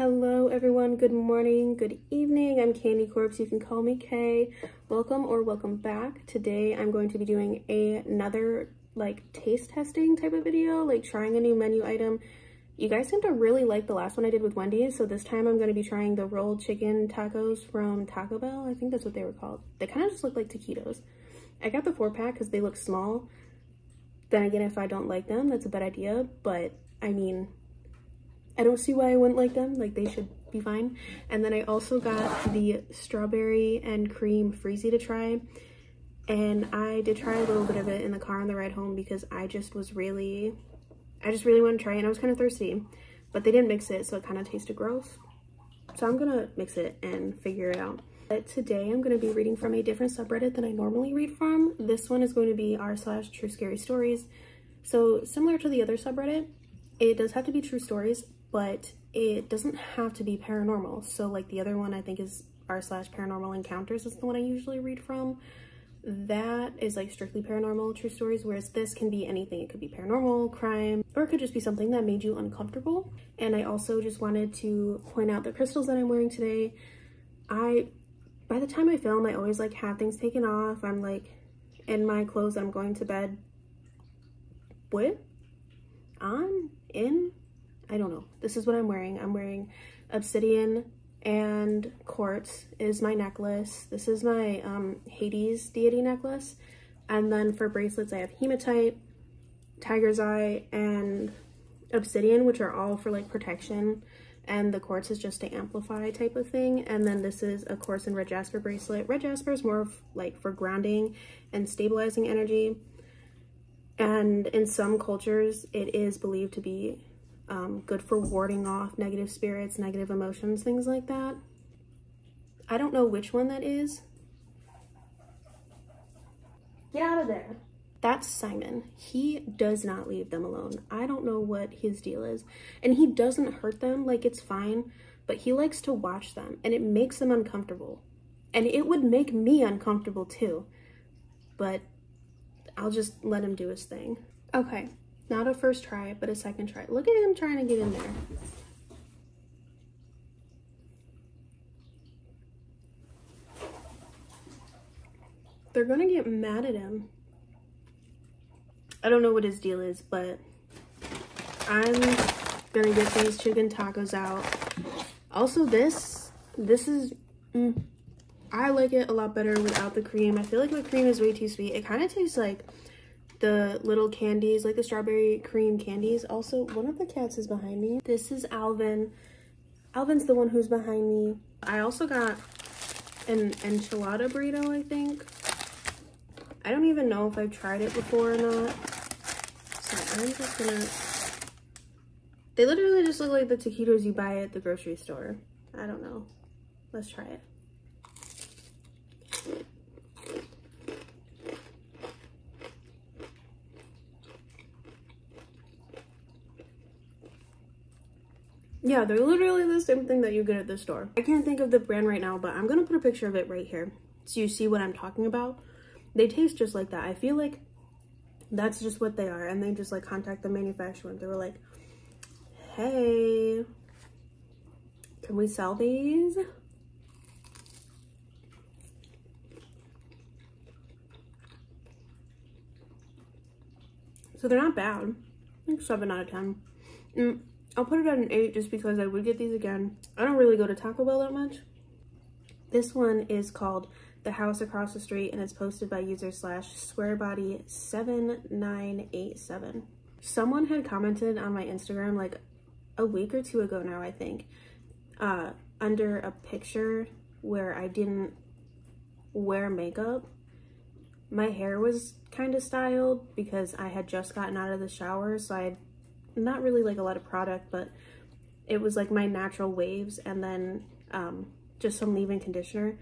Hello everyone, good morning, good evening. I'm KandyCorpse, you can call me Kay. Welcome or welcome back. Today I'm going to be doing another like taste testing type of video, like trying a new menu item. You guys seem to really like the last one I did with Wendy's, so this time I'm going to be trying the rolled chicken tacos from Taco Bell. I think that's what they were called. They kind of just look like taquitos. I got the 4-pack because they look small. Then again, if I don't like them, that's a bad idea, but I mean, I don't see why I wouldn't like them. Like, they should be fine. And then I also got the strawberry and cream freezy to try. And I did try a little bit of it in the car on the ride home because I just really wanted to try it, and I was kind of thirsty. But they didn't mix it, so it kind of tasted gross. So I'm gonna mix it and figure it out. But today I'm gonna be reading from a different subreddit than I normally read from. This one is going to be r/true scary stories. So similar to the other subreddit, it does have to be true stories, but it doesn't have to be paranormal. So like the other one I think is r/paranormal encounters is the one I usually read from. That is like strictly paranormal true stories, whereas this can be anything. It could be paranormal, crime, or it could just be something that made you uncomfortable. And I also just wanted to point out the crystals that I'm wearing today. By the time I film, I always like have things taken off. I'm like in my clothes that I'm going to bed with, I don't know. This is what I'm wearing. I'm wearing obsidian and quartz is my necklace. This is my Hades deity necklace. And then for bracelets, I have hematite, tiger's eye, and obsidian, which are all for like protection. And the quartz is just to amplify type of thing. And then this is a quartz and red jasper bracelet. Red jasper is more of like for grounding and stabilizing energy. And in some cultures, it is believed to be good for warding off negative spirits, negative emotions, things like that. I don't know which one that is. Get out of there. That's Simon. He does not leave them alone. I don't know what his deal is. And he doesn't hurt them, like it's fine, but he likes to watch them and it makes them uncomfortable. And it would make me uncomfortable too, but I'll just let him do his thing. Okay. Not a first try, but a second try. Look at him trying to get in there. They're gonna get mad at him. I don't know what his deal is, but I'm gonna get these chicken tacos out. Also, this is, I like it a lot better without the cream. I feel like the cream is way too sweet. It kind of tastes like the little candies, like the strawberry cream candies. Also, one of the cats is behind me. This is Alvin. Alvin's the one who's behind me. I also got an enchilada burrito, I think. I don't even know if I've tried it before or not. So I'm just gonna... They literally just look like the taquitos you buy at the grocery store. I don't know. Let's try it. Yeah, they're literally the same thing that you get at the store. I can't think of the brand right now, but I'm gonna put a picture of it right here so you see what I'm talking about. They taste just like that. I feel like that's just what they are, and they just like contact the manufacturer and they were like, hey, can we sell these? So they're not bad. I think 7 out of 10. I'll put it at an 8 just because I would get these again. I don't really go to Taco Bell that much. This one is called The House Across the Street, and it's posted by user/swearbody7987. Someone had commented on my Instagram like a week or 2 ago now, I think, under a picture where I didn't wear makeup. My hair was kind of styled because I had just gotten out of the shower, so I had not really like a lot of product, but it was like my natural waves and then just some leave-in conditioner.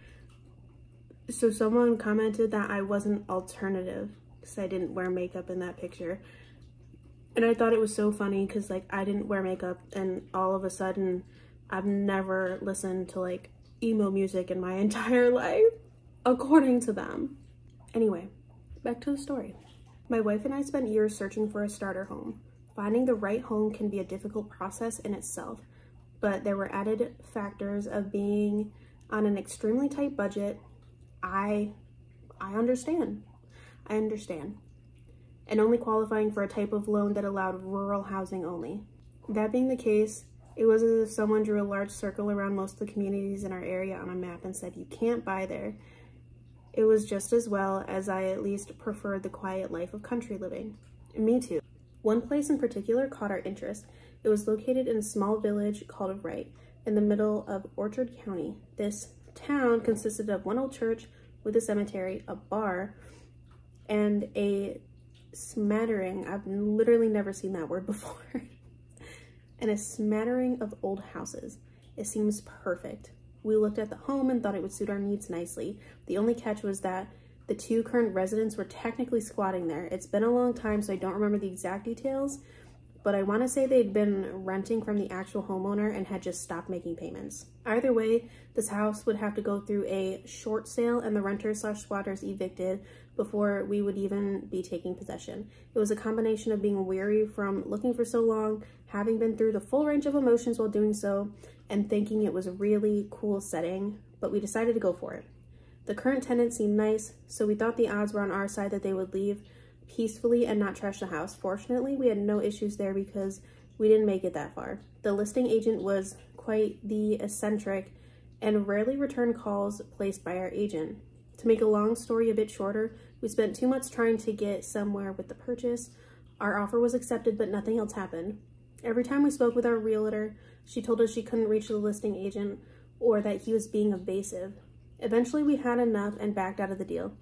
So someone commented that I wasn't alternative because I didn't wear makeup in that picture, and I thought it was so funny because like I didn't wear makeup and all of a sudden I've never listened to like emo music in my entire life according to them. Anyway, back to the story. My wife and I spent years searching for a starter home. Finding the right home can be a difficult process in itself. but there were added factors of being on an extremely tight budget. I understand. I understand. And only qualifying for a type of loan that allowed rural housing only. That being the case, it was as if someone drew a large circle around most of the communities in our area on a map and said, you can't buy there. It was just as well as I at least preferred the quiet life of country living. Me too. One place in particular caught our interest. It was located in a small village called Wright, in the middle of Orchard County. This town consisted of one old church with a cemetery, a bar, and a smattering, I've literally never seen that word before, and a smattering of old houses. It seems perfect. We looked at the home and thought it would suit our needs nicely. The only catch was that the two current residents were technically squatting there. It's been a long time, so I don't remember the exact details, but I want to say they'd been renting from the actual homeowner and had just stopped making payments. Either way, this house would have to go through a short sale and the renters/squatters evicted before we would even be taking possession. It was a combination of being weary from looking for so long, having been through the full range of emotions while doing so, and thinking it was a really cool setting, but we decided to go for it. The current tenant seemed nice, so we thought the odds were on our side that they would leave peacefully and not trash the house. Fortunately, we had no issues there because we didn't make it that far. The listing agent was quite the eccentric and rarely returned calls placed by our agent. To make a long story a bit shorter, we spent 2 months trying to get somewhere with the purchase. Our offer was accepted, but nothing else happened. Every time we spoke with our realtor, she told us she couldn't reach the listing agent or that he was being evasive. Eventually, we had enough and backed out of the deal.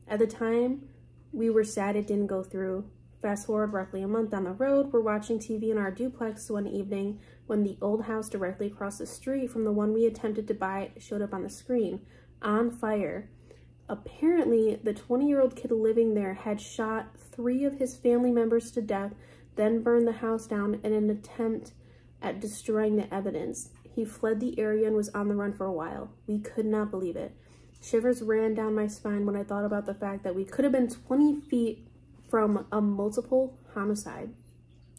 At the time, we were sad it didn't go through. Fast forward roughly a month down the road, we're watching TV in our duplex one evening when the old house directly across the street from the one we attempted to buy showed up on the screen, on fire. Apparently, the 20-year-old kid living there had shot 3 of his family members to death, then burned the house down in an attempt at destroying the evidence. He fled the area and was on the run for a while. We could not believe it. Shivers ran down my spine when I thought about the fact that we could have been 20 feet from a multiple homicide.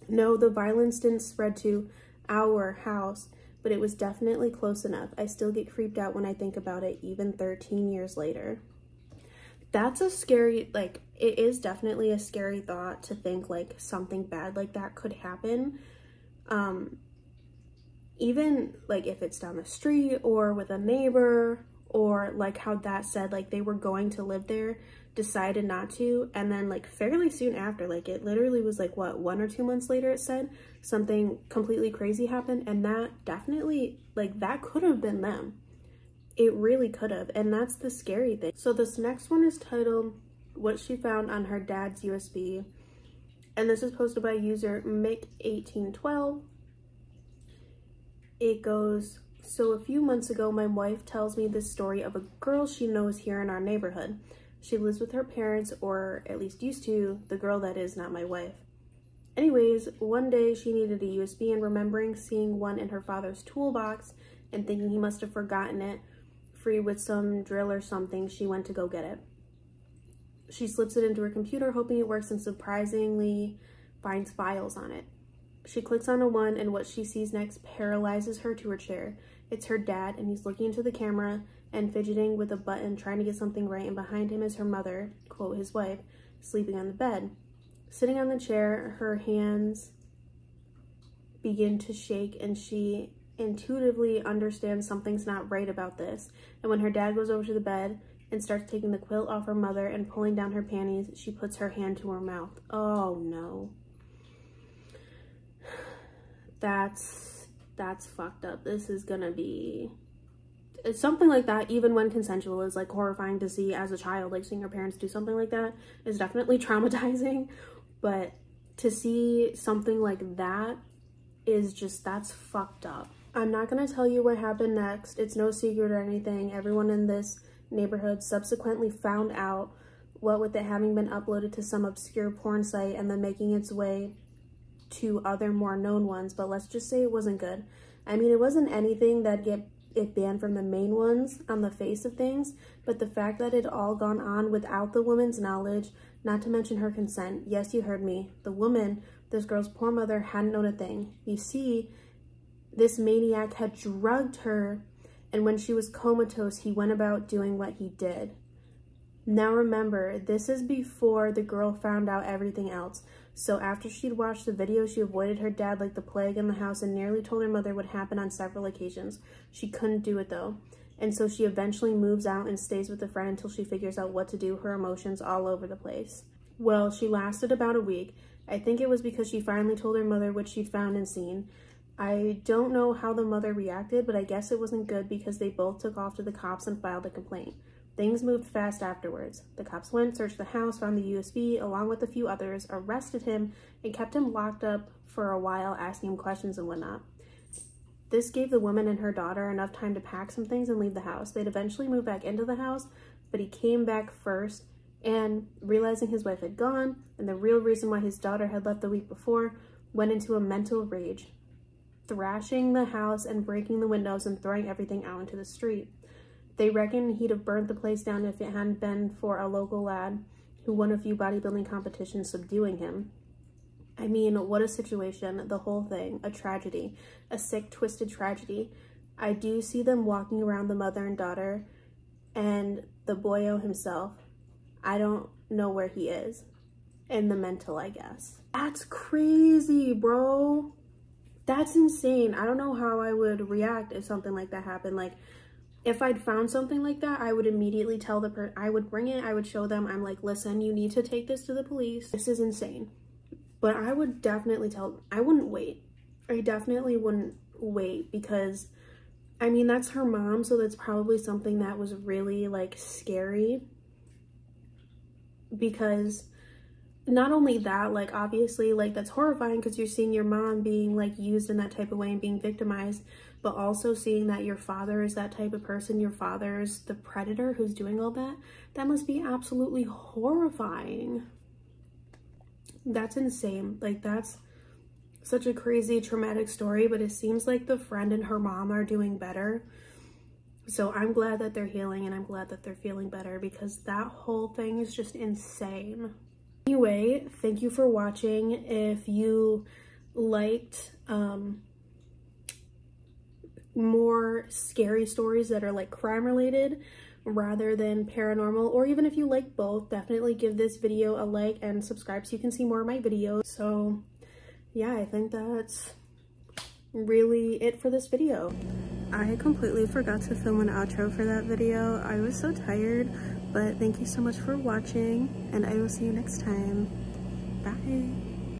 No, the violence didn't spread to our house, but it was definitely close enough. I still get creeped out when I think about it, even 13 years later. That's a scary, like, it is definitely a scary thought to think, like, something bad like that could happen. Even, like, if it's down the street or with a neighbor, or like how that said, like, they were going to live there, decided not to, and then, like, fairly soon after, like, it literally was, like, what, 1 or 2 months later, it said, something completely crazy happened, and that definitely, like, that could have been them. It really could have, and that's the scary thing. So this next one is titled, What She Found on Her Dad's USB, and this is posted by user Mick1812. It goes, so a few months ago, my wife tells me this story of a girl she knows here in our neighborhood. She lives with her parents, or at least used to, the girl that is not my wife. Anyways, one day she needed a USB, and remembering seeing one in her father's toolbox and thinking he must have forgotten it, free with some drill or something, she went to go get it. She slips it into her computer, hoping it works, and surprisingly finds files on it. She clicks on a one, and what she sees next paralyzes her to her chair. It's her dad, and he's looking into the camera and fidgeting with a button, trying to get something right, and behind him is her mother, quote, his wife, sleeping on the bed. Sitting on the chair, her hands begin to shake, and she intuitively understands something's not right about this. And when her dad goes over to the bed and starts taking the quilt off her mother and pulling down her panties, she puts her hand to her mouth. Oh no. That's fucked up. This is gonna be, it's something like that, even when consensual, is like horrifying to see as a child. Like, seeing your parents do something like that is definitely traumatizing, but to see something like that is just, that's fucked up. I'm not gonna tell you what happened next. It's no secret or anything. Everyone in this neighborhood subsequently found out, what with it having been uploaded to some obscure porn site and then making its way to other more known ones, but let's just say it wasn't good. I mean, it wasn't anything that get it banned from the main ones on the face of things, but the fact that it all gone on without the woman's knowledge, not to mention her consent. Yes, you heard me. The woman, this girl's poor mother, hadn't known a thing. You see, this maniac had drugged her, and when she was comatose, he went about doing what he did. Now remember, this is before the girl found out everything else. So after she'd watched the video, she avoided her dad like the plague in the house and nearly told her mother what happened on several occasions. She couldn't do it though. And so she eventually moves out and stays with a friend until she figures out what to do, her emotions all over the place. Well, she lasted about a week. I think it was because she finally told her mother what she'd found and seen. I don't know how the mother reacted, but I guess it wasn't good because they both took off to the cops and filed a complaint. Things moved fast afterwards. The cops went, searched the house, found the USB, along with a few others, arrested him, and kept him locked up for a while, asking him questions and whatnot. This gave the woman and her daughter enough time to pack some things and leave the house. They'd eventually move back into the house, but he came back first, and realizing his wife had gone, and the real reason why his daughter had left the week before, went into a mental rage, thrashing the house and breaking the windows and throwing everything out into the street. They reckon he'd have burnt the place down if it hadn't been for a local lad who won a few bodybuilding competitions subduing him. I mean, what a situation, the whole thing, a tragedy, a sick, twisted tragedy. I do see them walking around, the mother and daughter, and the boyo himself. I don't know where he is. In the mental, I guess. That's crazy, bro. That's insane. I don't know how I would react if something like that happened. Like, if I'd found something like that, I would immediately tell the person, I would bring it, I would show them, I'm like, listen, you need to take this to the police. This is insane. But I would definitely I wouldn't wait. I definitely wouldn't wait because, I mean, that's her mom, so that's probably something that was really, like, scary. Because not only that, like, obviously, like, that's horrifying because you're seeing your mom being, like, used in that type of way and being victimized, but also seeing that your father is that type of person, your father's the predator who's doing all that, that must be absolutely horrifying. That's insane. Like, that's such a crazy, traumatic story, but it seems like the friend and her mom are doing better. So I'm glad that they're healing and I'm glad that they're feeling better because that whole thing is just insane. Anyway, thank you for watching. If you liked more scary stories that are like crime related rather than paranormal, or even if you like both, definitely give this video a like and subscribe so you can see more of my videos. So yeah, I think that's really it for this video. I completely forgot to film an outro for that video. I was so tired, but thank you so much for watching and I will see you next time. Bye.